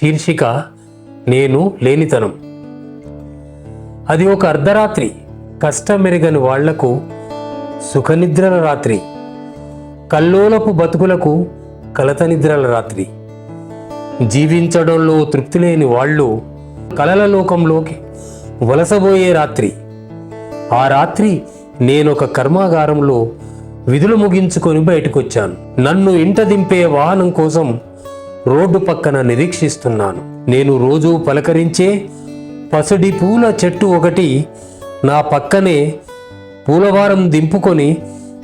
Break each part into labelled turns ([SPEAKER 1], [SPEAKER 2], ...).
[SPEAKER 1] శీర్షిక నేను లేనితనం. అది ఒక అర్ధరాత్రి, కష్టమెరగని వాళ్లకు సుఖనిద్రల రాత్రి, కల్లోలపు బతుకులకు కలత నిద్రల రాత్రి. జీవించడంలో తృప్తి లేని వాళ్ళు కలల లోకంలోకి వలసబోయే రాత్రి. ఆ రాత్రి నేనొక కర్మాగారంలో విధులు ముగించుకొని బయటకొచ్చాను. నన్ను ఇంట దింపే వాహనం కోసం రోడ్డు పక్కన నిరీక్షిస్తున్నాను. నేను రోజూ పలకరించే పసిడి పూల చెట్టు ఒకటి నా పక్కనే పూలవారం దింపుకొని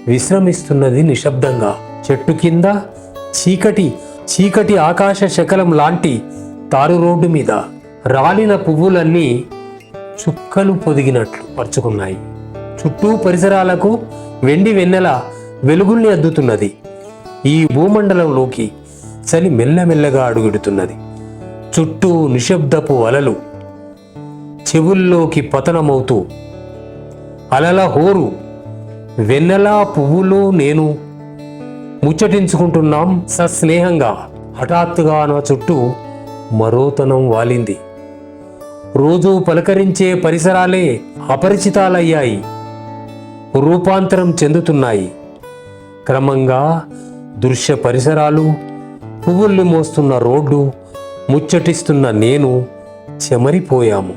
[SPEAKER 1] విశ్రమిస్తున్నది నిశ్శబ్దంగా. చెట్టు కింద చీకటి చీకటి ఆకాశ శకలం లాంటి తారు రోడ్డు మీద రాలిన పువ్వులన్నీ చుక్కలు పొదిగినట్లు పరుచుకున్నాయి. చుట్టూ పరిసరాలకు వెండి వెన్నెల వెలుగుల్ని అద్దుతున్నది. ఈ భూమండలంలోకి చలి మెల్లమెల్లగా అడుగుడుతున్నది. చుట్టూ నిశ్శబ్దపు అలలు చెవుల్లోకి పతనమవుతూ అలల హోరు. వెన్నెలా పువ్వులు నేను ముచ్చటించుకుంటున్నాం సస్నేహంగా. హఠాత్తుగా నా చుట్టూ మరోతనం వాలింది. రోజూ పలకరించే పరిసరాలే అపరిచితాలయ్యాయి, రూపాంతరం చెందుతున్నాయి. క్రమంగా దృశ్య పరిసరాలు, పువ్వుల్ని మోస్తున్న రోడ్డు, ముచ్చటిస్తున్న నేను చెమరిపోయాము.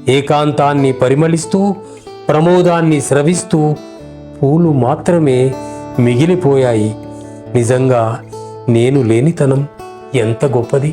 [SPEAKER 1] ఏకాంతాన్ని పరిమళిస్తూ, ప్రమోదాన్ని స్రవిస్తూ పూలు మాత్రమే మిగిలిపోయాయి. నిజంగా నేను లేనితనం ఎంత గొప్పది!